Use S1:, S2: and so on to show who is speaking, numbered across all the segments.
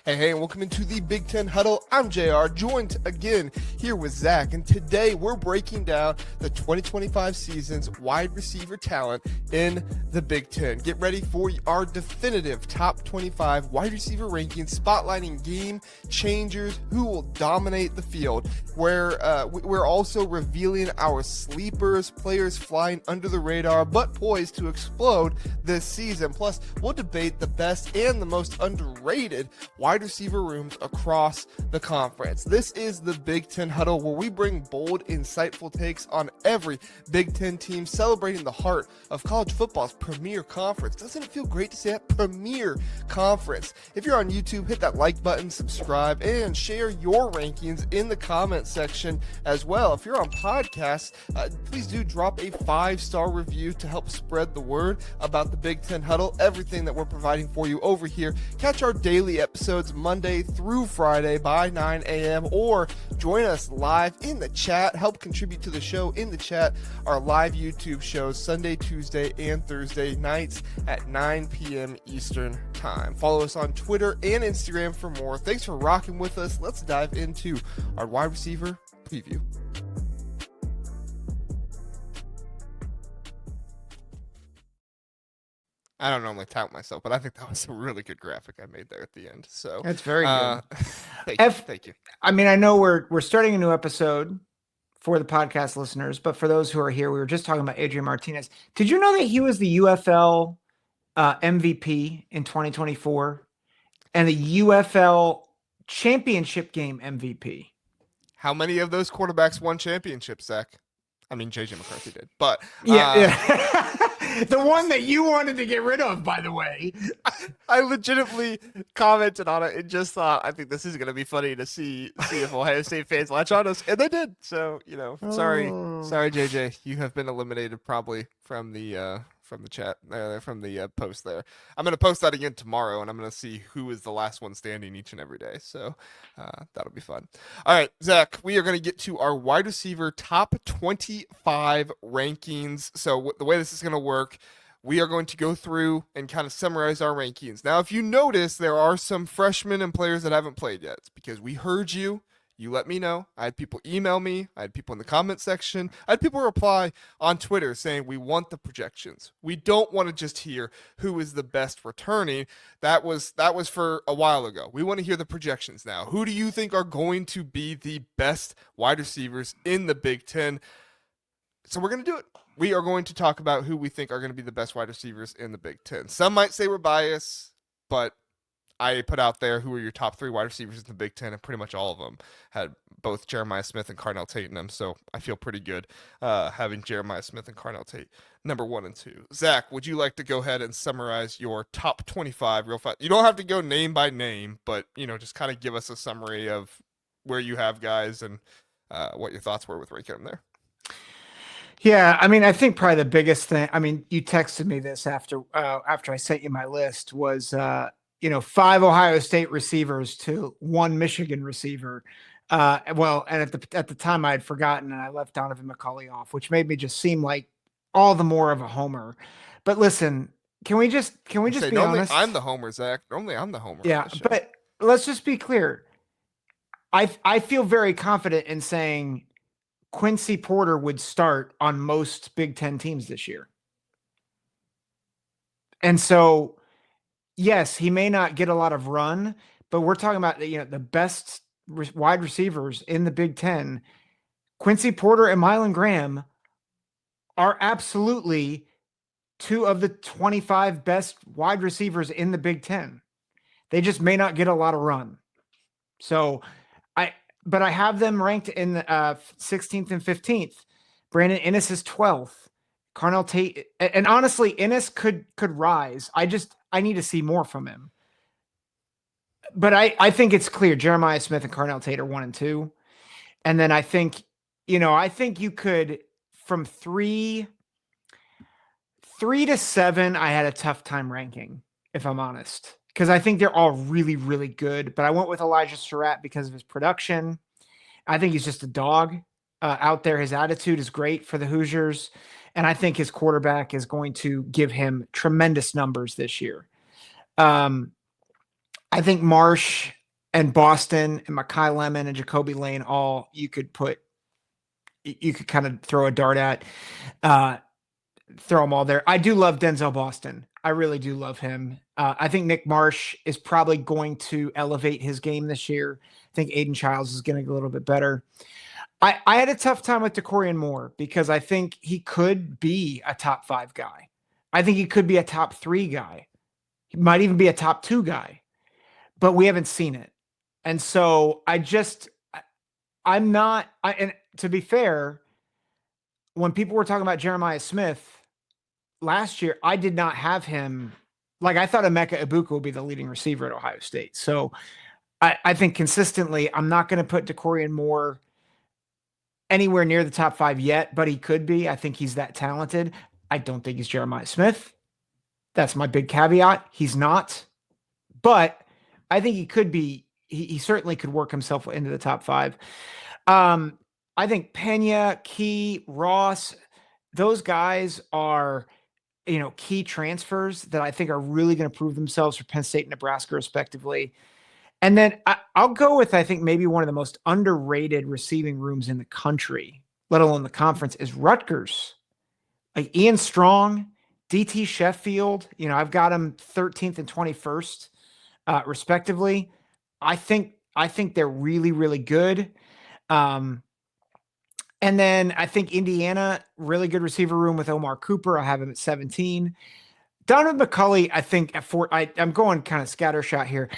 S1: Hey, and welcome into the Big Ten Huddle. I'm JR, joined again here with Zack, and today we're breaking down the 2025 season's wide receiver talent in the Big Ten. Get ready for our definitive top 25 wide receiver rankings, spotlighting game changers who will dominate the field, where we're also revealing our sleepers, players flying under the radar but poised to explode this season. Plus, we'll debate the best and the most underrated wide receiver rooms across the conference. This is the Big Ten Huddle, where we bring bold, insightful takes on every Big Ten team, celebrating the heart of college football's premier conference. Doesn't it feel great to say that? Premier conference. If you're on YouTube, hit that like button, subscribe, and share your rankings in the comment section as well. If you're on podcasts, please do drop a 5-star review to help spread the word about the Big Ten Huddle, everything that we're providing for you over here. Catch our daily episodes Monday through Friday by 9 a.m. or join us live in the chat. Help contribute to the show in the chat. Our live YouTube shows Sunday, Tuesday, and Thursday nights at 9 p.m. Eastern time. Follow us on Twitter and Instagram for more. Thanks for rocking with us. Let's dive into our wide receiver preview. I don't normally tout myself, but I think that was a really good graphic I made there at the end. So
S2: that's very good.
S1: Thank you.
S2: I mean, I know we're starting a new episode for the podcast listeners, but for those who are here, we were just talking about Adrian Martinez. Did you know that he was the UFL MVP in 2024 and the UFL championship game MVP?
S1: How many of those quarterbacks won championships, Zach? I mean, JJ McCarthy did, but
S2: yeah. The one that you wanted to get rid of, by the way.
S1: I legitimately commented on it and just thought, I think this is going to be funny to see if Ohio State fans latch on us, and they did. So, sorry, JJ, you have been eliminated probably from the chat, from the post there. I'm going to post that again tomorrow, and I'm going to see who is the last one standing each and every day. So that'll be fun. All right, Zach, we are going to get to our wide receiver top 25 rankings. So the way this is going to work, we are going to go through and kind of summarize our rankings. Now, if you notice, there are some freshmen and players that haven't played yet. It's because we heard you. You let me know. I had people email me. I had people in the comment section. I had people reply on Twitter saying we want the projections. We don't want to just hear who is the best returning. That was for a while ago. We want to hear the projections now. Who do you think are going to be the best wide receivers in the Big Ten? So we're going to do it. We are going to talk about who we think are going to be the best wide receivers in the Big Ten. Some might say we're biased, but I put out there who are your top 3 wide receivers in the Big Ten, and pretty much all of them had both Jeremiah Smith and Carnell Tate in them. So I feel pretty good having Jeremiah Smith and Carnell Tate number 1 and 2. Zach, would you like to go ahead and summarize your top 25 real fast? You don't have to go name by name, but just kind of give us a summary of where you have guys and what your thoughts were with ranking them there.
S2: Yeah, I mean, I think probably the biggest thing. I mean, you texted me this after I sent you my list was 5 Ohio State receivers to 1 Michigan receiver. And at the time I had forgotten and I left Donovan McCulley off, which made me just seem like all the more of a homer. But listen, can we just be honest?
S1: I'm the homer, Zach. Normally I'm the homer.
S2: Yeah, but let's just be clear. I feel very confident in saying Quincy Porter would start on most Big Ten teams this year. And so, yes, he may not get a lot of run, but we're talking about the best wide receivers in the Big Ten. Quincy Porter and Mylan Graham are absolutely 2 of the 25 best wide receivers in the Big Ten. They just may not get a lot of run. So but I have them ranked in the 16th and 15th. Brandon Inniss is 12th. Carnell Tate, and honestly, Inniss could rise. I need to see more from him. But I think it's clear Jeremiah Smith and Carnell Tate are 1 and 2. And then I think you could from 3 to 7, I had a tough time ranking, if I'm honest. Because I think they're all really, really good. But I went with Elijah Surratt because of his production. I think he's just a dog out there. His attitude is great for the Hoosiers. And I think his quarterback is going to give him tremendous numbers this year. I think Marsh and Boston and Makai Lemon and Jacoby Lane, all you could kind of throw a dart at, throw them all there. I do love Denzel Boston. I really do love him. I think Nick Marsh is probably going to elevate his game this year. I think Aiden Childs is going to get a little bit better. I had a tough time with DeCorian Moore because I think he could be a top 5 guy. I think he could be a top 3 guy. He might even be a top 2 guy, but we haven't seen it. And so I'm not, and to be fair, when people were talking about Jeremiah Smith last year, I did not have him. Like, I thought Emeka Ibuka would be the leading receiver at Ohio State. So I think consistently, I'm not going to put DeCorian Moore anywhere near the top 5 yet, but he could be. I think he's that talented. I don't think he's Jeremiah Smith. That's my big caveat. He's not, but I think he could be. He certainly could work himself into the top 5. I think Pena, Key, Ross, those guys are, key transfers that I think are really going to prove themselves for Penn State and Nebraska, respectively. And then I'll go with, I think, maybe one of the most underrated receiving rooms in the country, let alone the conference, is Rutgers. Like Ian Strong, DT Sheffield, I've got him 13th and 21st, respectively. I think they're really, really good. And then I think Indiana, really good receiver room with Omar Cooper. I have him at 17. Donovan McCulley, I think at 4. I'm going kind of scattershot here.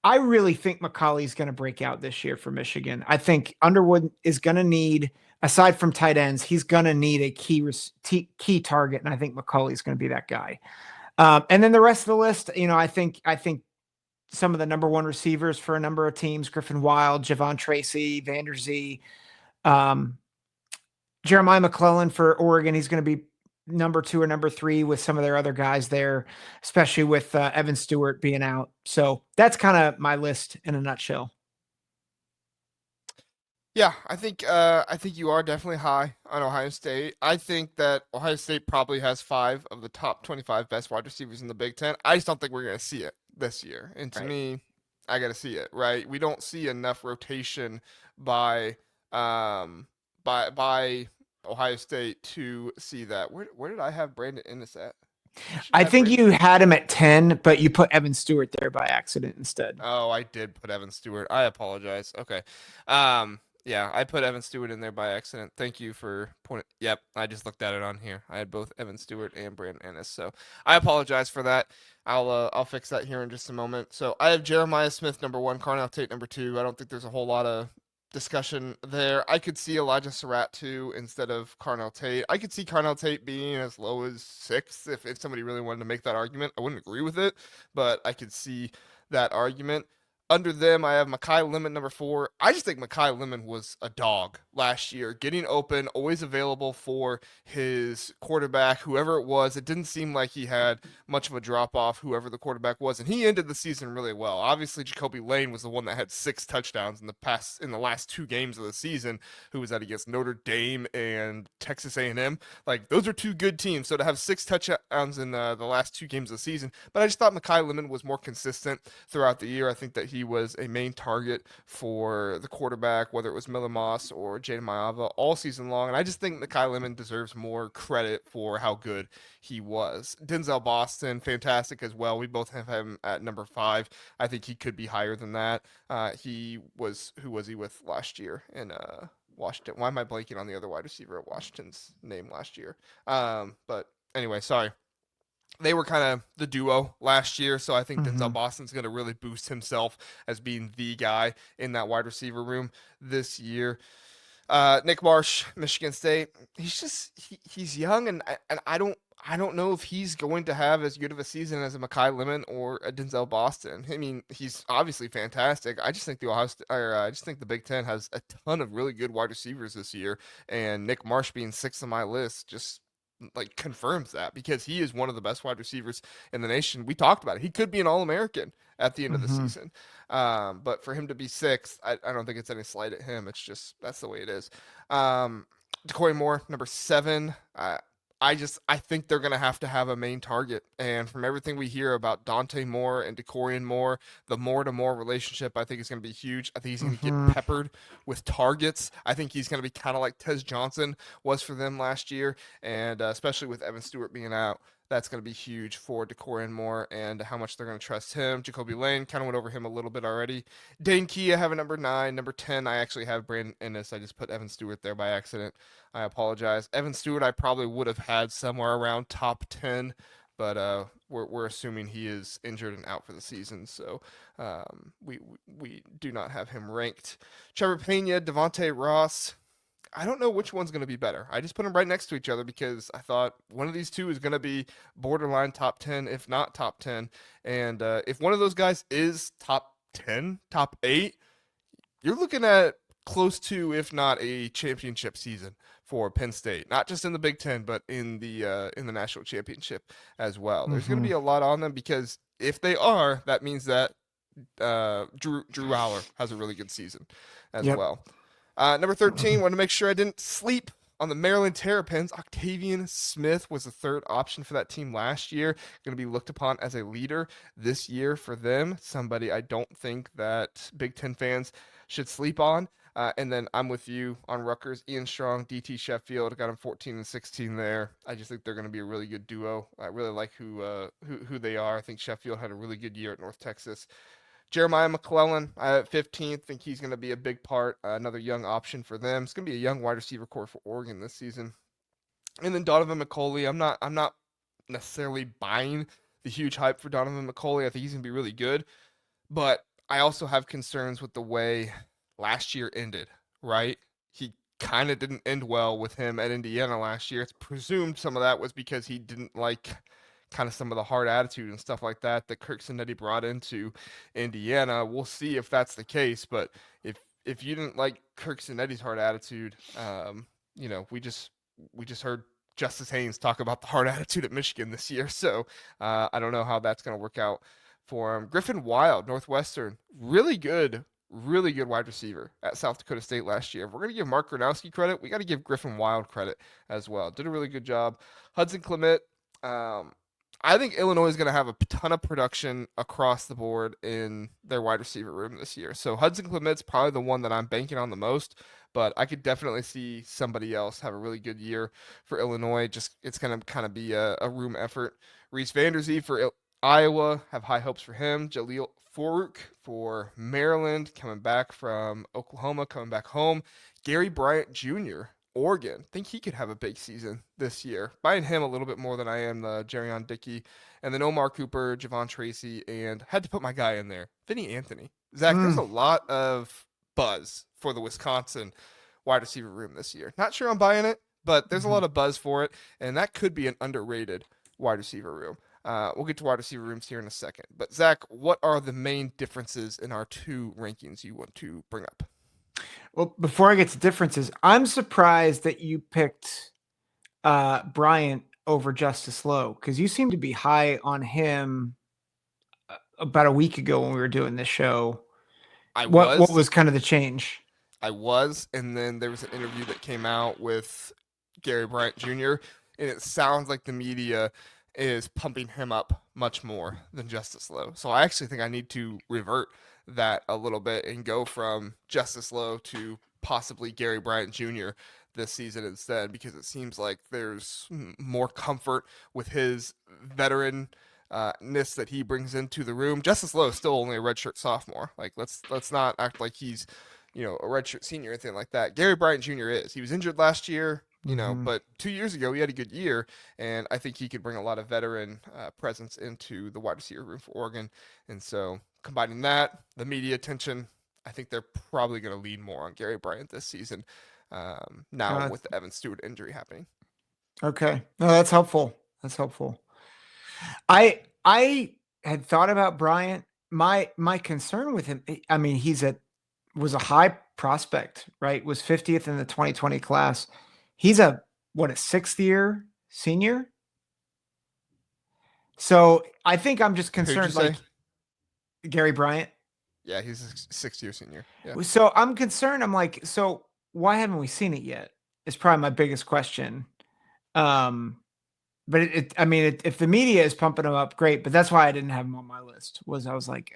S2: I really think McCulley's going to break out this year for Michigan. I think Underwood is going to need, aside from tight ends, he's going to need a key target, and I think McCulley's going to be that guy. And then the rest of the list, I think some of the number 1 receivers for a number of teams: Griffin Wild, Javon Tracy, Vander Zee, Jeremiah McClellan for Oregon. He's going to be number 2 or number 3 with some of their other guys there, especially with Evan Stewart being out. So that's kind of my list in a nutshell.
S1: Yeah, I think you are definitely high on Ohio State. I think that Ohio State probably has 5 of the top 25 best wide receivers in the Big Ten. I just don't think we're going to see it this year. And to me, I got to see it, right? We don't see enough rotation by Ohio State to see that. Where did I have Brandon Innes at?
S2: I think you had him at 10, but you put Evan Stewart there by accident instead.
S1: Oh, I did put Evan Stewart. I apologize. Okay. Yeah, I put Evan Stewart in there by accident. Thank you for pointing. Yep, I just looked at it on here. I had both Evan Stewart and Brandon Innes, so I apologize for that. I'll fix that here in just a moment. So I have Jeremiah Smith number 1, Carnell Tate number 2. I don't think there's a whole lot of discussion there. I could see Elijah Surratt 2 instead of Carnell Tate. I could see Carnell Tate being as low as 6 if somebody really wanted to make that argument. I wouldn't agree with it, but I could see that argument. Under them, I have Makai Lemon number 4. I just think Makai Lemon was a dog last year, getting open, always available for his quarterback, whoever it was. It didn't seem like he had much of a drop off, whoever the quarterback was, and he ended the season really well. Obviously, Jacoby Lane was the one that had 6 touchdowns in the last 2 games of the season, who was that against Notre Dame and Texas A&M. Like, those are 2 good teams. So to have 6 touchdowns in the last 2 games of the season, but I just thought Makai Lemon was more consistent throughout the year. I think that he was a main target for the quarterback, whether it was Miller Moss or Jaden Maava, all season long. And I just think Makai Lemon deserves more credit for how good he was. Denzel Boston, fantastic as well. We both have him at number 5. I think he could be higher than that. Who was he with last year in Washington? Why am I blanking on the other wide receiver at Washington's name last year? But anyway, sorry. They were kind of the duo last year, so I think Denzel Boston's going to really boost himself as being the guy in that wide receiver room this year. Nick Marsh, Michigan State. He's young, and I don't know if he's going to have as good of a season as a Makai Lemon or a Denzel Boston. I mean, he's obviously fantastic. I just think the Big Ten has a ton of really good wide receivers this year, and Nick Marsh being 6th on my list just like confirms that, because he is one of the best wide receivers in the nation. We talked about it. He could be an All-American at the end of the season. But for him to be 6th, I don't think it's any slight at him. It's just, that's the way it is. DeCorian Moore, number 7. I think they're gonna have to have a main target. And from everything we hear about Dante Moore and DeCorian Moore, the Moore to Moore relationship I think is gonna be huge. I think he's gonna get
S2: Hmm.
S1: peppered with targets. I think he's gonna be kind of like Tez Johnson was for them last year, and especially with Evan Stewart being out. That's going to be huge for DeCorian Moore and how much they're going to trust him. Jacoby Lane kind of went over him a little bit already. Dane Key, I have a number 9. Number 10, I actually have Brandon Ennis. I just put Evan Stewart there by accident. I apologize. Evan Stewart, I probably would have had somewhere around top 10, but we're assuming he is injured and out for the season, so we do not have him ranked. Trevor Pena, Devontae Ross. I don't know which one's going to be better. I just put them right next to each other because I thought one of these two is going to be borderline top 10, if not top 10. And if one of those guys is top 10, top 8, you're looking at close to, if not a championship season for Penn State, not just in the Big Ten, but in the national championship as well. There's going to
S2: Hmm.
S1: be a lot on them because if they are, that means that Drew Aller has a really good season as
S2: Yep.
S1: well. Number 13, want to make sure I didn't sleep on the Maryland Terrapins. Octavian Smith was the third option for that team last year. Going to be looked upon as a leader this year for them. Somebody I don't think that Big Ten fans should sleep on. And then I'm with you on Rutgers. Ian Strong, DT Sheffield, got him 14 and 16 there. I just think they're going to be a really good duo. I really like who they are. I think Sheffield had a really good year at North Texas. Jeremiah McClellan, I have 15th. Think he's going to be a big part, another young option for them. It's going to be a young wide receiver core for Oregon this season. And then Donovan McCauley, I'm not necessarily buying the huge hype for Donovan McCauley. I think he's going to be really good, but I also have concerns with the way last year ended. Right? He kind of didn't end well with him at Indiana last year. It's presumed some of that was because he didn't like kind of some of the hard attitude and stuff like that that Kirk Cinetti brought into Indiana. We'll see if that's the case, but if you didn't like Kirk Cinetti's hard attitude, we just heard Justice Haynes talk about the hard attitude at Michigan this year, so I don't know how that's going to work out for him. Griffin Wild, Northwestern, really good wide receiver at South Dakota State last year. If we're going to give Mark Gronowski credit, we got to give Griffin Wild credit as well. Did a really good job. Hudson Clement, um, I think Illinois is going to have a ton of production across the board in their wide receiver room this year. So Hudson Clement's probably the one that I'm banking on the most, but I could definitely see somebody else have a really good year for Illinois. Just it's going to kind of be a room effort. Reese Vanderzee for Iowa, have high hopes for him. Jaleel Farouk for Maryland, coming back from Oklahoma, coming back home. Gary Bryant Jr. Oregon, think he could have a big season this year. Buying him a little bit more than I am the Jerrion Dickey. And then Omar Cooper, Javon Tracy, and had to put my guy in there, Vinny Anthony. Zach, there's a
S2: Mm.
S1: lot of buzz for the Wisconsin wide receiver room this year. Not sure I'm buying it, but there's a
S2: Mhm.
S1: lot of buzz for it, and that could be an underrated wide receiver room. We'll get to wide receiver rooms here in a second. But Zach, what are the main differences in our two rankings you want to bring up?
S2: Well, before I get to differences, I'm surprised that you picked Bryant over Justice Lowe because you seem to be high on him about a week ago when we were doing this show.
S1: I
S2: What
S1: was
S2: was kind of the change?
S1: and then there was an interview that came out with Gary Bryant Jr., and it sounds like the media is pumping him up much more than Justice Lowe. So I actually think I need to revert that a little bit and go from Justice Lowe to possibly Gary Bryant Jr. this season instead, because it seems like there's more comfort with his veteran ness that he brings into the room. Justice Lowe is still only a redshirt sophomore. Like let's not act like he's a redshirt senior or anything like that. Gary Bryant Jr. is. He was injured last year,
S2: Hmm.
S1: but 2 years ago he had a good year, and I think he could bring a lot of veteran presence into the wide receiver room for Oregon. And so combining that, the media attention, I think they're probably going to lean more on Gary Bryant this season. Now
S2: Uh,
S1: with the Evan Stewart injury happening.
S2: okay, no, that's helpful. That's helpful. I had thought about Bryant. My concern with him, I mean, was a high prospect, right? Was 50th in the 2020 class. He's a sixth year senior. So I think I'm just
S1: Who'd you
S2: concerned,
S1: say?
S2: like Gary Bryant.
S1: Yeah, he's a sixth-year senior. Yeah.
S2: So I'm concerned. I'm like, so why haven't we seen it yet? Is probably my biggest question. Um, but I mean, if the media is pumping him up, great. But that's why I didn't have him on my list. I was like,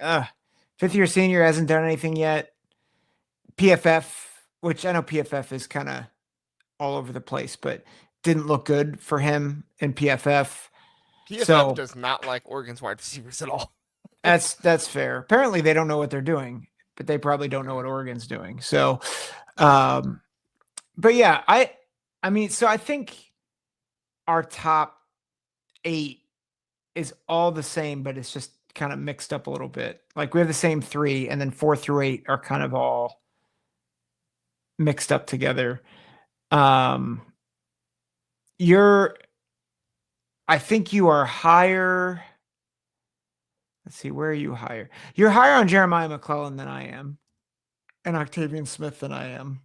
S2: fifth year senior hasn't done anything yet. PFF, which I know PFF is kind of all over the place, but didn't look good for him in PFF.
S1: PFF
S2: So
S1: does not like Oregon's wide receivers at all.
S2: that's fair. Apparently, they don't know what they're doing, but they probably don't know what Oregon's doing. So, um, but yeah, I mean, so I think our top 8 is all the same, but it's just kind of mixed up a little bit. Like we have the same 3, and then 4 through 8 are kind of all mixed up together. Um, I think you are higher. Let's see, where are you higher? You're higher on Jeremiah McClellan than I am, and Octavian Smith than I am.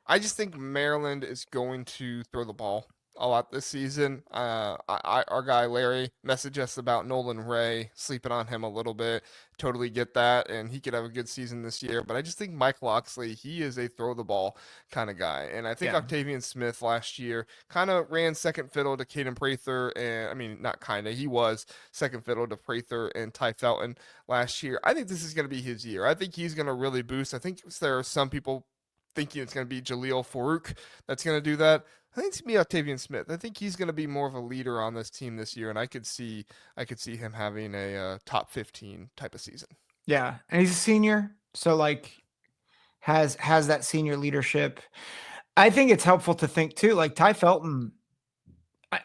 S1: I just think Maryland is going to throw the ball a lot this season. Our guy Larry messaged us about Nolan Ray, sleeping on him a little bit. Totally get that, and he could have a good season this year. But I just think Mike Locksley, he is a throw the ball kind of guy. And I think Octavian Smith last year kind of ran second fiddle to Caden Prather, and I mean, not kind of, he was second fiddle to Prather and Ty Felton last year. I think this is going to be his year. I think he's going to really boost. I think there are some people thinking it's going to be Jaleel Farouk that's going to do that. I think it's going to be Octavian Smith. I think he's going to be more of a leader on this team this year, and I could see him having a top 15 type of season.
S2: Yeah, and he's a senior, so like has that senior leadership. I think it's helpful to think too, like Ty Felton,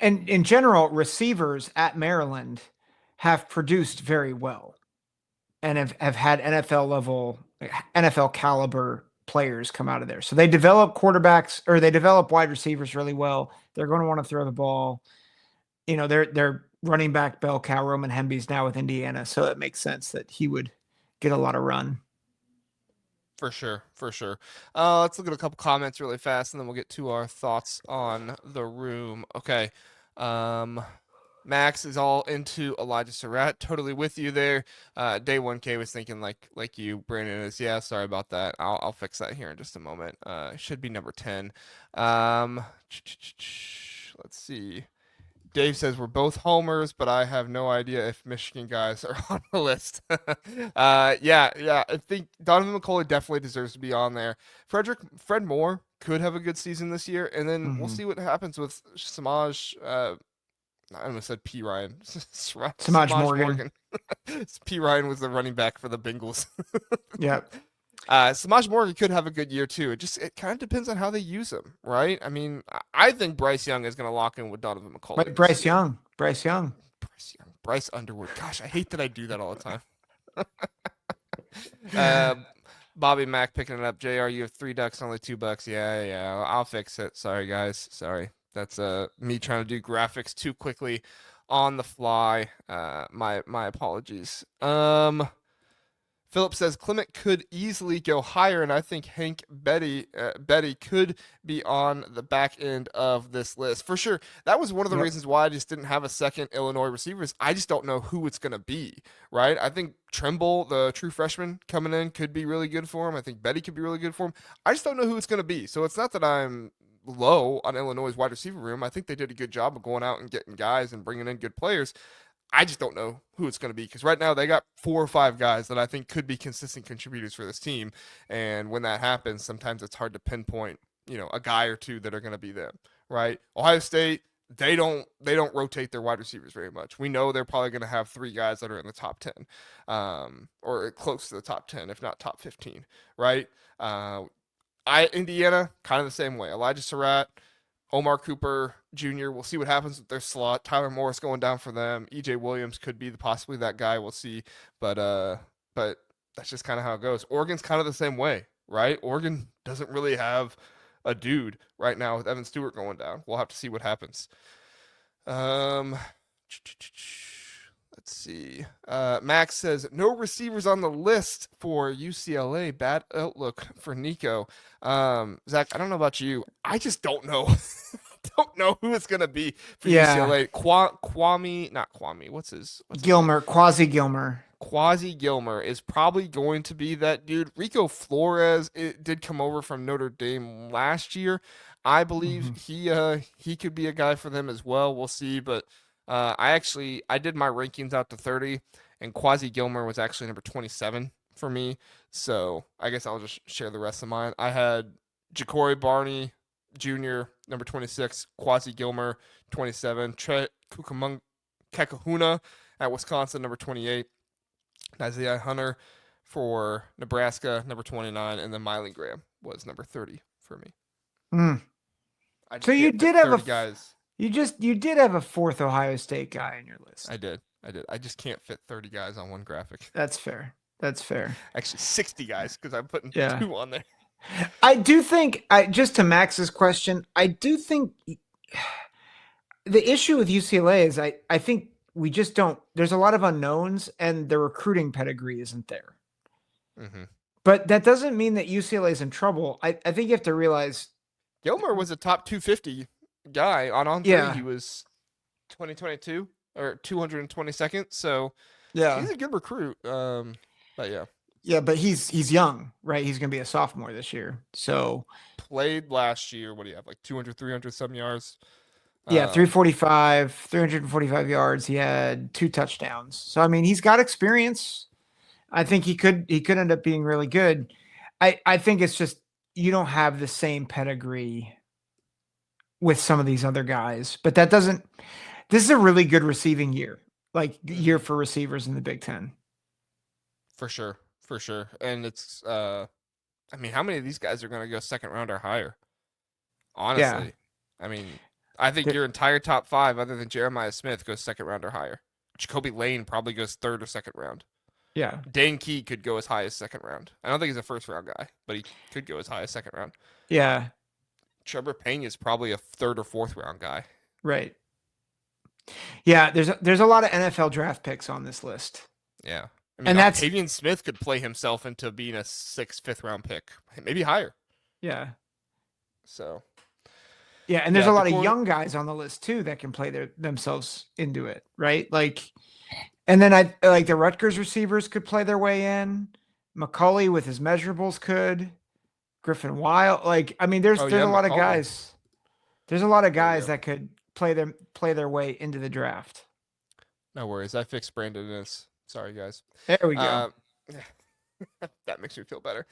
S2: and in general, receivers at Maryland have produced very well and have had NFL caliber players come out of there. So they develop quarterbacks, or they develop wide receivers really well. They're going to want to throw the ball. You know, they're running back bell cow Roman Hemby's now with Indiana, so it makes sense that he would get a lot of run.
S1: For sure. Let's look at a couple comments really fast, and then we'll get to our thoughts on the room. Okay. Max is all into Elijah Surratt. Totally with you there. Day 1K was thinking like you. Brandon is, yeah, sorry about that. I'll fix that here in just a moment. Should be number 10. Let's see. Dave says we're both homers, but I have no idea if Michigan guys are on the list. Yeah. I think Donovan McCulley definitely deserves to be on there. Fred Moore could have a good season this year, and then we'll see what happens with Samaj. I almost said P. Ryan.
S2: Samaj Morgan.
S1: P. Ryan was the running back for the Bengals.
S2: Yeah.
S1: Samaj Morgan could have a good year too. It kind of depends on how they use him, right? I mean, I think Bryce Young is going to lock in with Donovan McCulley.
S2: Wait, Bryce Young.
S1: Bryce Underwood. Gosh, I hate that I do that all the time. Bobby Mack picking it up. JR, you have $3, only $2. Yeah. I'll fix it. Sorry, guys. Sorry. That's me trying to do graphics too quickly on the fly. My apologies. Philip says Clement could easily go higher, and I think Hank Betty could be on the back end of this list for sure. That was one of the reasons why I just didn't have a second Illinois receivers. I just don't know who it's going to be, right? I think Trimble, the true freshman coming in, could be really good for him. I think Betty could be really good for him. I just don't know who it's going to be. So it's not that I'm low on Illinois' wide receiver room. I think they did a good job of going out and getting guys and bringing in good players. I just don't know who it's going to be, because right now they got 4 or 5 guys that I think could be consistent contributors for this team. And when that happens, sometimes it's hard to pinpoint, a guy or two that are going to be them, right? Ohio State, they don't rotate their wide receivers very much. We know they're probably going to have 3 guys that are in the top 10, or close to the top 10, if not top 15, right? Indiana, kind of the same way. Elijah Surratt, Omar Cooper Jr. We'll see what happens with their slot. Tyler Morris going down for them. EJ Williams could be possibly that guy. We'll see. But that's just kind of how it goes. Oregon's kind of the same way, right? Oregon doesn't really have a dude right now with Evan Stewart going down. We'll have to see what happens. Let's see. Max says no receivers on the list for UCLA. Bad outlook for Nico. Zach, I don't know about you. I just don't know. Don't know who it's gonna be for UCLA.
S2: Quasi Gilmer.
S1: Quasi Gilmer is probably going to be that dude. Rico Flores did come over from Notre Dame last year. I believe
S2: Mhm.
S1: he could be a guy for them as well. We'll see, but I did my rankings out to 30, and Quasi Gilmer was actually number 27 for me. So I guess I'll just share the rest of mine. I had Ja'Cory Barney Jr. number 26, Quasi Gilmer 27, Tre Kekahuna at Wisconsin number 28, Isaiah Hunter for Nebraska number 29, and then Miley Graham was number 30 for me.
S2: Mm.
S1: I
S2: So
S1: just
S2: you
S1: can't fit
S2: did have
S1: 30 guys.
S2: you did have a fourth Ohio State guy in your
S1: I
S2: list.
S1: did. I did. I just can't fit 30 guys on one graphic.
S2: That's fair. That's fair.
S1: Actually, 60 guys because I'm putting
S2: Yeah.
S1: two on there.
S2: I do think I just to Max's question, I do think the issue with UCLA is I think we just don't there's a lot of unknowns and the recruiting pedigree isn't there.
S1: Mm-hmm.
S2: But that doesn't mean that UCLA is in trouble. I think you have to realize
S1: Gilmer was a top 250 guy on three.
S2: yeah.
S1: He was 2022 or 222nd. So
S2: Yeah.
S1: he's a good recruit. But yeah,
S2: Yeah, but he's young, right? He's going to be a sophomore this year. So,
S1: played last year. What do you have? Like 200, 300 some yards.
S2: yeah, 345 yards. He had 2 touchdowns. So, I mean, he's got experience. I think he could end up being really good. I think it's just you don't have the same pedigree with some of these other guys, but that doesn't this is a really good receiving year. Like year for receivers in the Big Ten.
S1: For sure. For sure. And it's I mean, how many of these guys are going to go second round or higher?
S2: Yeah.
S1: Honestly, I mean, I think
S2: There-
S1: your entire top 5, other than Jeremiah Smith, goes second round or higher. Jacoby Lane probably goes third or second round.
S2: Yeah.
S1: Dane Key could go as high as second round. I don't think he's a first round guy, but he could go as high as second round.
S2: Yeah.
S1: Trevor Payne is probably a third or fourth round guy.
S2: Right. Yeah, there's a lot of NFL draft picks on this list.
S1: Yeah. I mean,
S2: And that's
S1: Octavian Smith could play himself into being a 6th, 5th round pick, maybe higher.
S2: yeah.
S1: So,
S2: Yeah, and there's
S1: yeah,
S2: a lot of young guys on the list too that can play themselves into it, right? Like and then I like the Rutgers receivers could play their way in. McCulley with his measurables could. Griffin Wild, like I mean, there's
S1: oh
S2: there's
S1: yeah,
S2: a lot of
S1: McCollum.
S2: guys. There's a lot of
S1: There you
S2: guys
S1: go.
S2: that could play their way into the draft.
S1: No worries. I fixed Brandon Innis. Sorry, guys.
S2: There we go.
S1: That makes me feel better.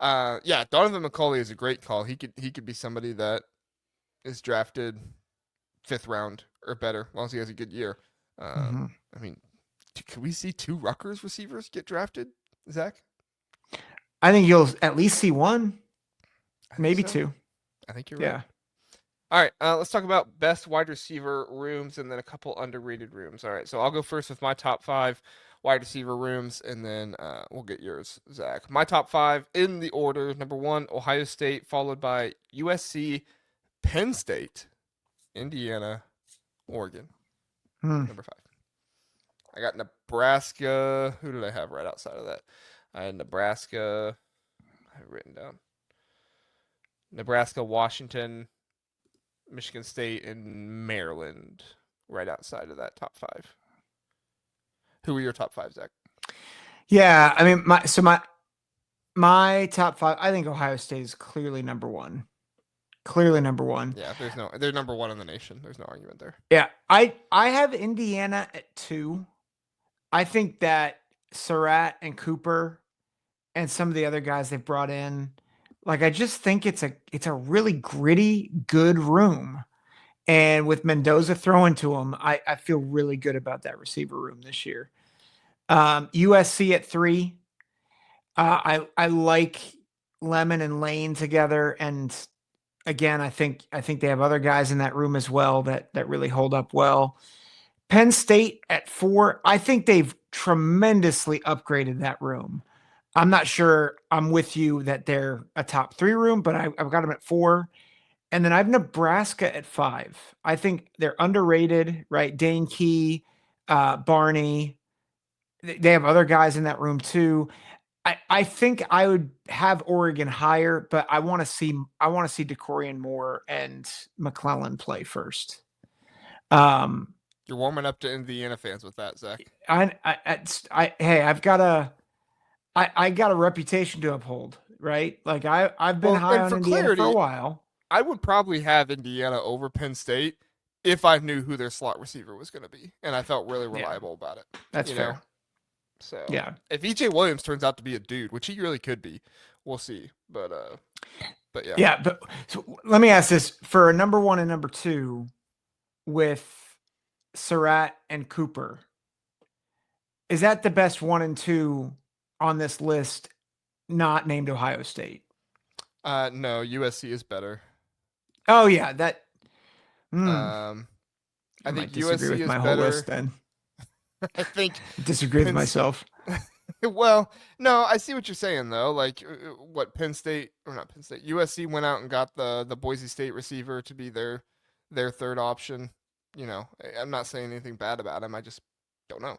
S1: Yeah, Donovan McCulley is a great call. He could be somebody that is drafted 5th round or better, as long as he has a good year.
S2: Mhm.
S1: I mean, could we see 2 Rutgers receivers get drafted, Zach?
S2: I think you'll at least see one,
S1: I think
S2: maybe
S1: so.
S2: 2.
S1: I think you're right.
S2: Yeah.
S1: All right, let's talk about best wide receiver rooms and then a couple underrated rooms. All right, so I'll go first with my top 5 wide receiver rooms, and then we'll get yours, Zach. My top 5 in the order: number 1, Ohio State, followed by USC, Penn State, Indiana, Oregon. Number 5. I got Nebraska. Who did I have right outside of that? I had Nebraska. I have it written down. Nebraska, Washington, Michigan State, and Maryland right outside of that top 5. Who were your top 5, Zach?
S2: Yeah, I mean my top 5, I think Ohio State is clearly number 1. Clearly number 1.
S1: Yeah, they're number 1 in the nation. There's no argument there.
S2: Yeah, I have Indiana at 2. I think that Surratt and Cooper and some of the other guys they've brought in, like I just think it's a really gritty, good room. And with Mendoza throwing to him, I feel really good about that receiver room this year. USC at 3. I like Lemon and Lane together, and again, I think they have other guys in that room as well that really hold up well. Penn State at 4. I think they've tremendously upgraded that room. I'm not sure I'm with you that they're a top 3 room, but I've got them at 4. And then I have Nebraska at 5. I think they're underrated, right? Dane Key, Barney. They have other guys in that room too. I think I would have Oregon higher, but I want to see DeCorian Moore and McClellan play first.
S1: You're warming up to Indiana fans with that, Zach.
S2: Hey, I got a reputation to uphold, right? Like I've been high on Indiana for a while.
S1: I would probably have Indiana over Penn State if I knew who their slot receiver was going to be, and I felt really
S2: Yeah,
S1: reliable about it.
S2: that's
S1: You know,
S2: fair.
S1: so
S2: Yeah.
S1: if EJ Williams turns out to be a dude, which he really could be, we'll see. But yeah,
S2: Yeah, but so let me ask this for a number 1 and number 2 with Surratt and Cooper. Is that the best 1 and 2 on this list not named Ohio State?
S1: no, USC is better.
S2: Oh yeah, that
S1: Um,
S2: I
S1: I
S2: might
S1: think
S2: disagree
S1: USC
S2: with
S1: is
S2: my whole list
S1: better.
S2: then.
S1: I think
S2: Disagree with
S1: Penn.
S2: myself.
S1: Well, no, I see what you're saying though. Like what Penn State or not Penn State, USC went out and got the Boise State receiver to be their third option. You know, I'm not saying anything bad about him. I just don't know.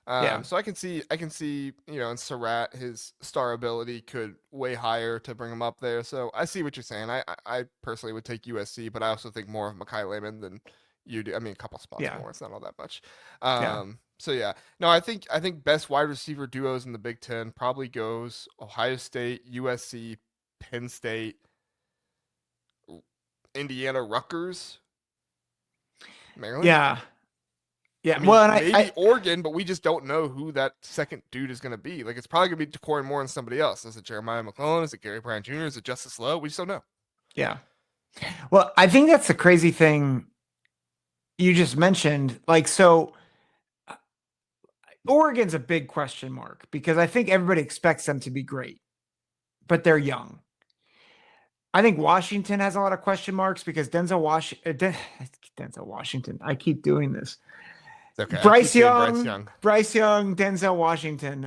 S2: Yeah.
S1: So I can see in Surratt his star ability could way higher to bring him up there. So I see what you're saying. I personally would take USC, but I also think more of Makai Lehman than you do. I mean, a couple spots
S2: Yeah.
S1: more. It's not all that much.
S2: Yeah.
S1: So yeah, no, I think best wide receiver duos in the Big Ten probably goes Ohio State, USC, Penn State, Indiana, Rutgers, Maryland.
S2: Yeah.
S1: I
S2: Yeah.
S1: mean,
S2: Well, and
S1: maybe Oregon, but we just don't know who that second dude is going to be. Like, it's probably going to be Decoy Moore and somebody else. Is it Jeremiah McClellan? Is it Gary Bryant Jr.? Is it Justice Lowe? We just don't know.
S2: yeah. Well, I think that's the crazy thing you just mentioned. Like, so Oregon's a big question mark because I think everybody expects them to be great, but they're young. I think Washington has a lot of question marks because Denzel Washington. I keep doing this.
S1: It's okay. I keep
S2: Bryce
S1: saying Bryce
S2: Young,
S1: Young.
S2: Bryce Young, Denzel Washington.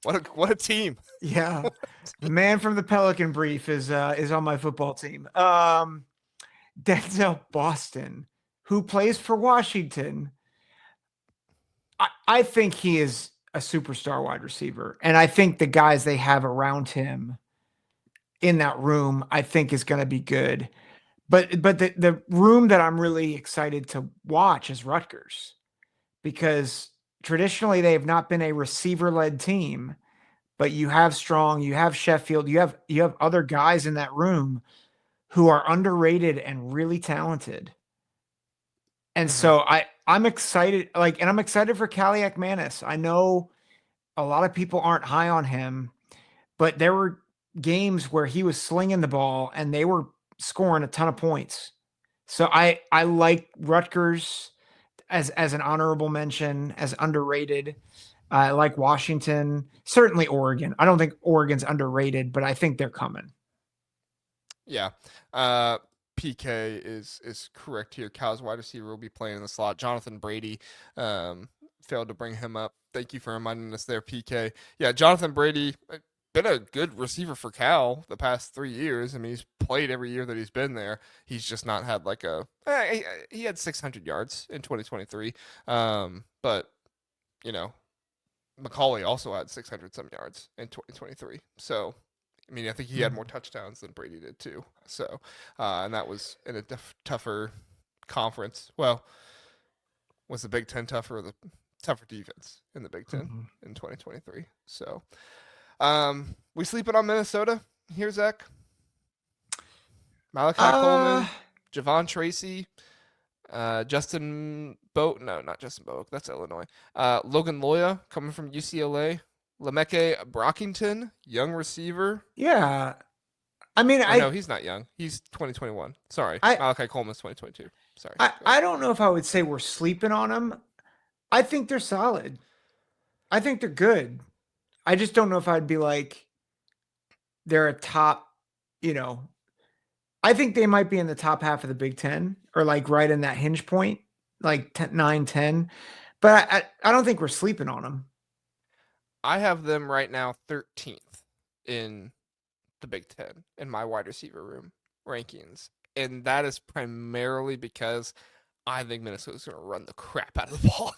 S1: What a team.
S2: Yeah, the man from the Pelican Brief is on my football team. Denzel Boston, who plays for Washington. I think he is a superstar wide receiver, and I think the guys they have around him in that room, I think, is going to be good. But the room that I'm really excited to watch is Rutgers because traditionally they have not been a receiver led team, but you have Strong, you have Sheffield, you have other guys in that room who are underrated and really talented. And
S1: Mm-hmm.
S2: so I'm excited, and I'm excited for Kaliak Manis. I know a lot of people aren't high on him, but there were games where he was slinging the ball and they were scoring a ton of points. So I like Rutgers as an honorable mention, as underrated. I like Washington, certainly Oregon. I don't think Oregon's underrated, but I think they're coming.
S1: Yeah. PK is correct here. Cal's wide receiver will be playing in the slot. Jonathan Brady failed to bring him up. Thank you for reminding us there, PK. Yeah, Jonathan Brady been a good receiver for Cal the past 3 years. I mean, he's played every year that he's been there. He's just not had like he had 600 yards in 2023. But you know, Macaulay also had 600 some yards in 2023. So I mean, I think he had more touchdowns than Brady did too. So, and that was in a tougher conference. Well, was the Big Ten tougher? Or the tougher defense in the Big 10 in 2023. So, we sleeping on Minnesota here, Zach? Malachi Coleman, Javon Tracy, Justin Boat. No, not Justin Boat. That's Illinois. Logan Loya coming from UCLA. Lemeke Brockington, young receiver.
S2: Yeah. I mean,
S1: no, he's not young. He's 2021. Sorry. Malachi Coleman's 2022. Sorry.
S2: I don't know if I would say we're sleeping on them. I think they're solid. I think they're good. I just don't know if I'd be like they're a top, I think they might be in the top half of the Big Ten or like right in that hinge point, like 9, 10. But I don't think we're sleeping on them.
S1: I have them right now 13th in the Big Ten in my wide receiver room rankings. And that is primarily because I think Minnesota's going to run the crap out of the ball.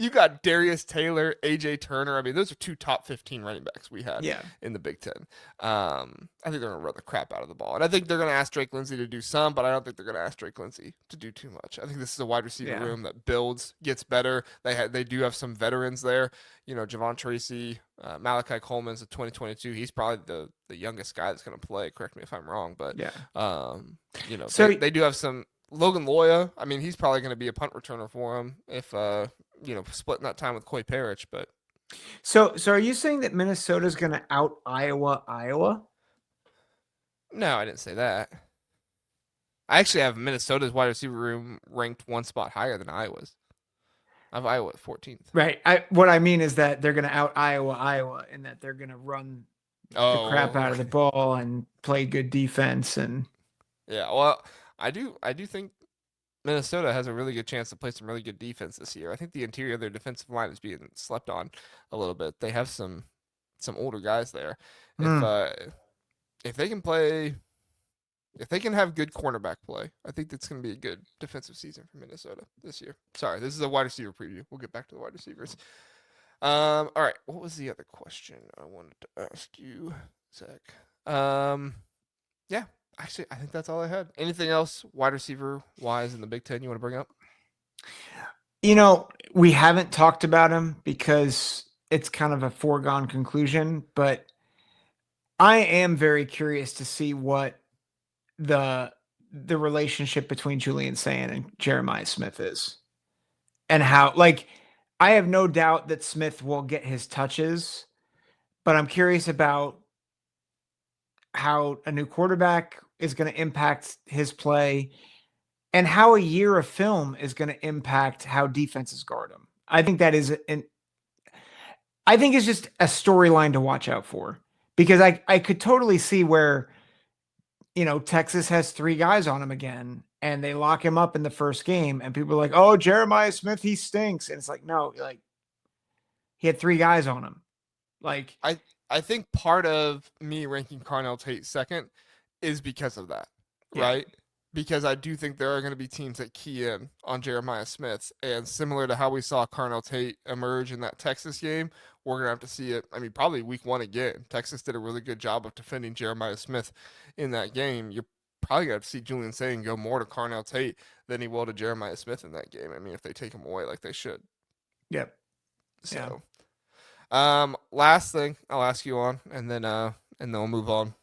S1: You got Darius Taylor, AJ Turner. I mean, those are 2 top 15 running backs we had
S2: Yeah.
S1: in the Big Ten. I think they're going to run the crap out of the ball. And I think they're going to ask Drake Lindsey to do some, but I don't think they're going to ask Drake Lindsey to do too much. I think this is a wide receiver room that builds, gets better. They do have some veterans there. You know, Javon Tracy, Malachi Coleman's a 2022. He's probably the youngest guy that's going to play. Correct me if I'm wrong, but you know, so they do have some. Logan Loya, I mean, he's probably going to be a punt returner for him if, you know, splitting that time with Coy Parrish. But
S2: so are you saying that Minnesota's going to out Iowa?
S1: No, I didn't say that. I actually have Minnesota's wide receiver room ranked 1 spot higher than Iowa's. I have Iowa at 14th.
S2: Right. What I mean is that they're going to out Iowa, and that they're going to run the crap out of the ball and play good defense. And
S1: yeah, well, I do think Minnesota has a really good chance to play some really good defense this year. I think the interior of their defensive line is being slept on a little bit. They have some older guys there. If they can play, if they can have good cornerback play, I think that's going to be a good defensive season for Minnesota this year. Sorry, this is a wide receiver preview. We'll get back to the wide receivers. All right, what was the other question I wanted to ask you, Zach? Yeah. Actually, I think that's all I had. Anything else wide receiver wise in the Big Ten you want to bring up?
S2: You know, we haven't talked about him because it's kind of a foregone conclusion, but I am very curious to see what the relationship between Julian Sayin and Jeremiah Smith is, and how, like, I have no doubt that Smith will get his touches, but I'm curious about how a new quarterback is going to impact his play, and how a year of film is going to impact how defenses guard him. I think that is I think it's just a storyline to watch out for, because I could totally see where, you know, Texas has 3 guys on him again and they lock him up in the first game and people are like, "Oh, Jeremiah Smith, he stinks." And it's like, no, like, he had 3 guys on him. Like,
S1: I think part of me ranking Carnell Tate second is because of that, right? Because I do think there are going to be teams that key in on Jeremiah Smith, and similar to how we saw Carnell Tate emerge in that Texas game, we're going to have to see it. I mean, probably week 1 again. Texas did a really good job of defending Jeremiah Smith in that game. You're probably going to see Julian Sayin go more to Carnell Tate than he will to Jeremiah Smith in that game. I mean, if they take him away like they should.
S2: Yep.
S1: So, last thing I'll ask you on, and then we'll move on.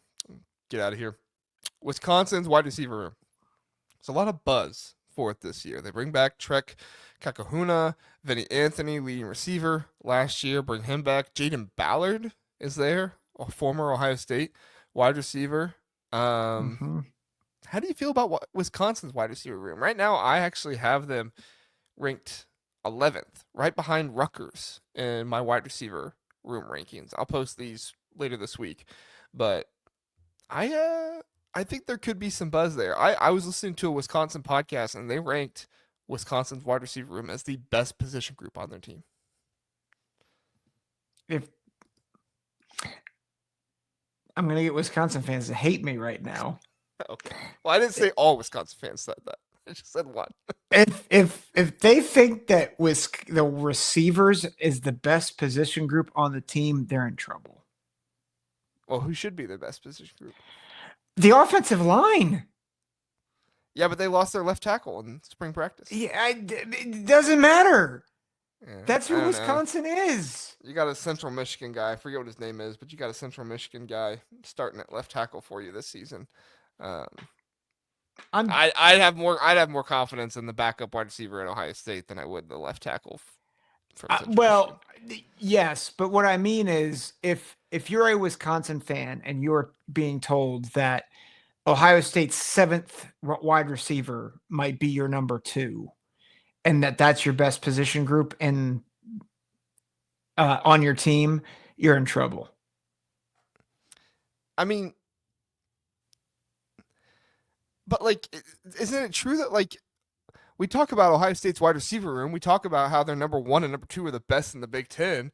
S1: Get out of here. Wisconsin's wide receiver room. There's a lot of buzz for it this year. They bring back Trek Kakahuna, Vinny Anthony, leading receiver last year. Bring him back. Jaden Ballard is there, a former Ohio State wide receiver. How do you feel about Wisconsin's wide receiver room? Right now, I actually have them ranked 11th, right behind Rutgers in my wide receiver room rankings. I'll post these later this week, but I think there could be some buzz there. I was listening to a Wisconsin podcast, and they ranked Wisconsin's wide receiver room as the best position group on their team.
S2: If I'm going to get Wisconsin fans to hate me right now.
S1: Okay. Well, I didn't say all Wisconsin fans said that. I just said one.
S2: If they think that the receivers is the best position group on the team, they're in trouble.
S1: Well, who should be the best position group?
S2: The offensive line.
S1: Yeah, but they lost their left tackle in spring practice.
S2: Yeah, it doesn't matter.
S1: Yeah,
S2: that's who Wisconsin is.
S1: You got a Central Michigan guy. I forget what his name is, but you got a Central Michigan guy starting at left tackle for you this season. I'd have more confidence in the backup wide receiver at Ohio State than I would the left tackle.
S2: Well, yes, but what I mean is, if you're a Wisconsin fan and you're being told that Ohio State's 7th wide receiver might be your number 2, and that's your best position group and on your team, you're in trouble.
S1: I mean, but like, isn't it true that, like, we talk about Ohio State's wide receiver room, we talk about how their number 1 and number 2 are the best in the Big Ten.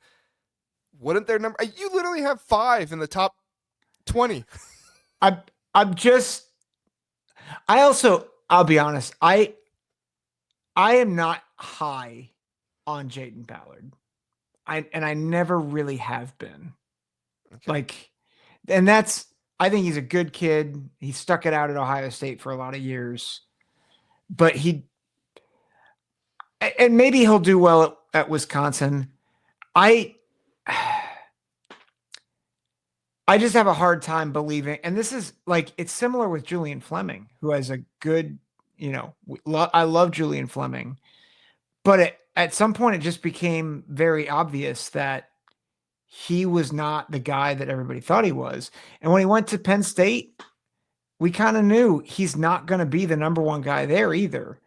S1: Wouldn't their number? You literally have 5 in the top 20.
S2: I'll be honest. I am not high on Jaden Ballard. I never really have been.
S1: Okay.
S2: Like, and that's, I think he's a good kid. He stuck it out at Ohio State for a lot of years, but and maybe he'll do well at Wisconsin. I just have a hard time believing, and this is like, it's similar with Julian Fleming, who has a good, I love Julian Fleming, but at some point it just became very obvious that he was not the guy that everybody thought he was. And when he went to Penn State, we kind of knew he's not going to be the number one guy there either.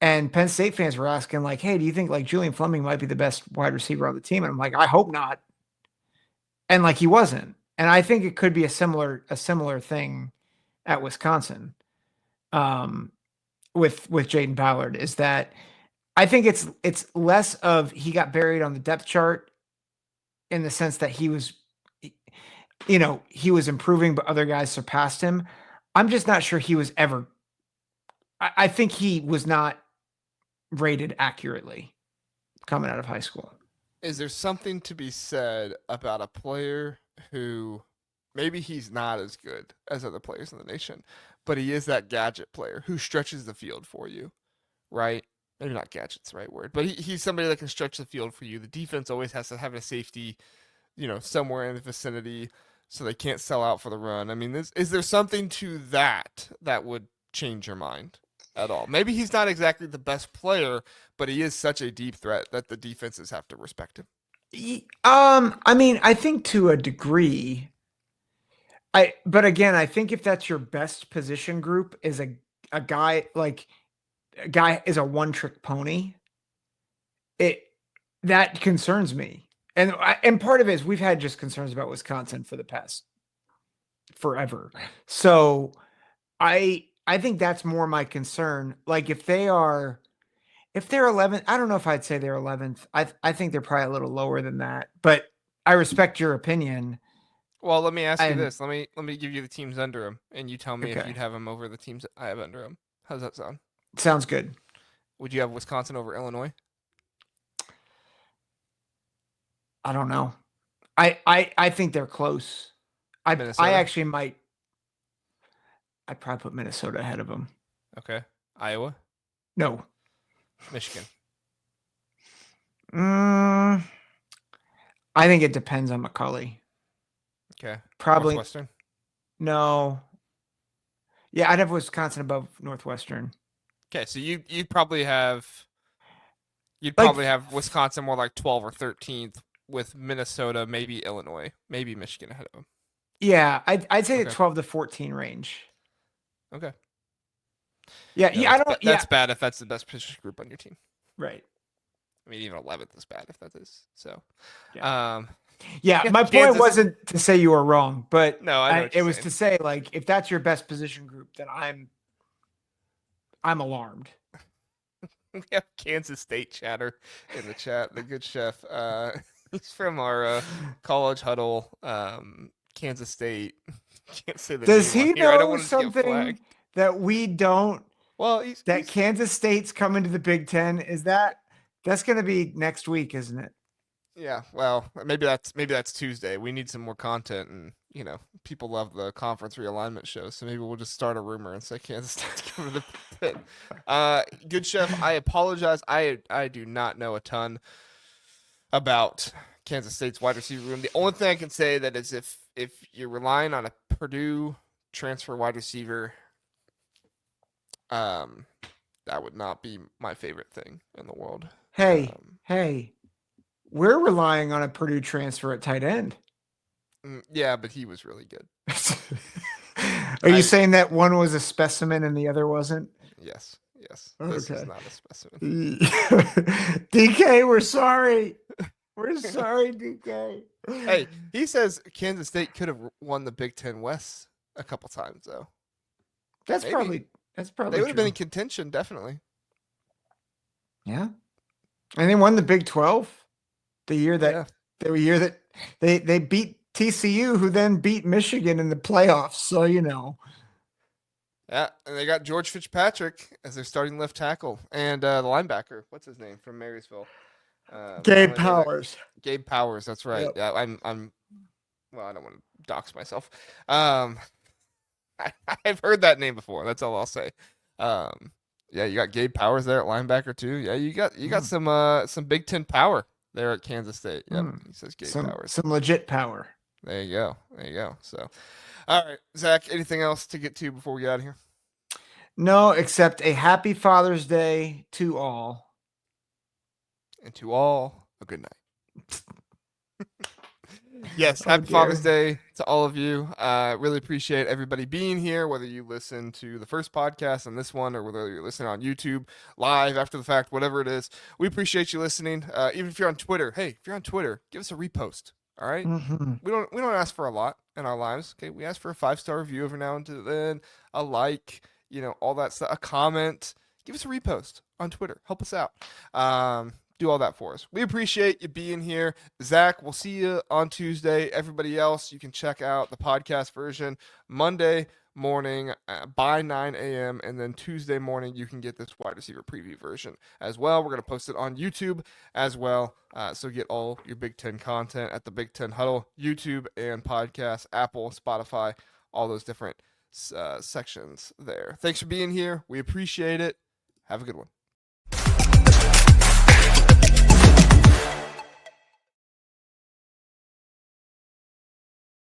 S2: And Penn State fans were asking, like, hey, do you think like Julian Fleming might be the best wide receiver on the team? And I'm like, I hope not. And like, he wasn't. And I think it could be a similar thing at Wisconsin with Jaden Ballard, is that I think it's less of he got buried on the depth chart in the sense that he was improving, but other guys surpassed him. I'm just not sure he was ever. I think he was not rated accurately coming out of high school.
S1: Is there something to be said about a player who maybe he's not as good as other players in the nation, but he is that gadget player who stretches the field for you, right? Maybe not gadget's the right word, but he's somebody that can stretch the field for you. The defense always has to have a safety, somewhere in the vicinity so they can't sell out for the run. I mean, is there something to that would change your mind at all? Maybe he's not exactly the best player, but he is such a deep threat that the defenses have to respect him.
S2: I mean, I think to a degree, but again, I think if that's your best position group is a guy is a one-trick pony, that concerns me. And part of it is we've had just concerns about Wisconsin for the past forever. So I think that's more my concern. Like if they're 11th, I don't know if I'd say they're 11th. I think they're probably a little lower than that, but I respect your opinion.
S1: Well, let me ask you this. Let me give you the teams under him, and you tell me if you'd have him over the teams I have under him. How's that sound?
S2: Sounds good.
S1: Would you have Wisconsin over Illinois?
S2: I don't know. I think they're close. I actually might. I'd probably put Minnesota ahead of them.
S1: Okay. Iowa?
S2: No.
S1: Michigan?
S2: I think it depends on McCulley.
S1: Okay.
S2: Probably.
S1: Northwestern?
S2: No. Yeah, I'd have Wisconsin above Northwestern.
S1: Okay, so you'd probably have Wisconsin more like 12 or 13th, with Minnesota, maybe Illinois, maybe Michigan ahead of them.
S2: Yeah, I'd say the 12 to 14 range.
S1: Okay.
S2: Yeah,
S1: that's bad if that's the best position group on your team.
S2: Right.
S1: I mean, even 11th is bad if that is. So,
S2: yeah. My point wasn't to say you were wrong, but
S1: no,
S2: it was to say, like, if that's your best position group, then I'm alarmed.
S1: We have Kansas State chatter in the chat. The good chef, he's from our college huddle. Kansas State. Can't say the
S2: Does
S1: name
S2: he
S1: on here. I don't
S2: know
S1: want to get
S2: something
S1: flagged.
S2: that we don't?
S1: Well,
S2: Kansas State's coming to the Big Ten. That's going to be next week, isn't it?
S1: Yeah. Well, maybe that's Tuesday. We need some more content, and people love the conference realignment show, so maybe we'll just start a rumor and say Kansas State's coming to the pit. Good chef, I apologize. I do not know a ton about Kansas State's wide receiver room. The only thing I can say that is if you're relying on a Purdue transfer wide receiver, that would not be my favorite thing in the world.
S2: Hey, we're relying on a Purdue transfer at tight end.
S1: Yeah, but he was really good.
S2: Are you saying that one was a specimen and the other wasn't?
S1: Yes. This is not a specimen.
S2: DK, we're sorry. We're sorry, DK.
S1: Hey, he says Kansas State could have won the Big Ten West a couple times, though.
S2: That's probably
S1: they would have been in contention, definitely.
S2: Yeah, and they won the Big 12 the year that they beat TCU, who then beat Michigan in the playoffs. So
S1: Yeah, and they got George Fitzpatrick as their starting left tackle, and the linebacker. What's his name from Marysville?
S2: Gabe
S1: Finally heard that.
S2: Powers.
S1: Gabe Powers. That's right.
S2: Yep.
S1: Yeah, I'm. Well, I don't want to dox myself. Um, I've heard that name before. That's all I'll say. Um, yeah, you got Gabe Powers there at linebacker too. Yeah, you got some Big Ten power there at Kansas State. Yep, he says Gabe Powers.
S2: Some legit power.
S1: There you go. There you go. So, all right, Zach. Anything else to get to before we get out of here?
S2: No, except a happy Father's Day to all.
S1: And to all, a good night. Yes,
S2: Oh,
S1: happy
S2: dear.
S1: Father's Day to all of you. Really appreciate everybody being here, whether you listen to the first podcast and this one, or whether you're listening on YouTube, live, after the fact, whatever it is. We appreciate you listening. Even if you're on Twitter, hey, if you're on Twitter, give us a repost. All right? We don't ask for a lot in our lives. Okay, we ask for a 5-star review every now and then, a like, all that stuff, a comment. Give us a repost on Twitter. Help us out. Do all that for us. We appreciate you being here. Zach, we'll see you on Tuesday. Everybody else, you can check out the podcast version Monday morning by 9 a.m. And then Tuesday morning, you can get this wide receiver preview version as well. We're going to post it on YouTube as well. So get all your Big Ten content at the Big Ten Huddle, YouTube and podcast, Apple, Spotify, all those different sections there. Thanks for being here. We appreciate it. Have a good one.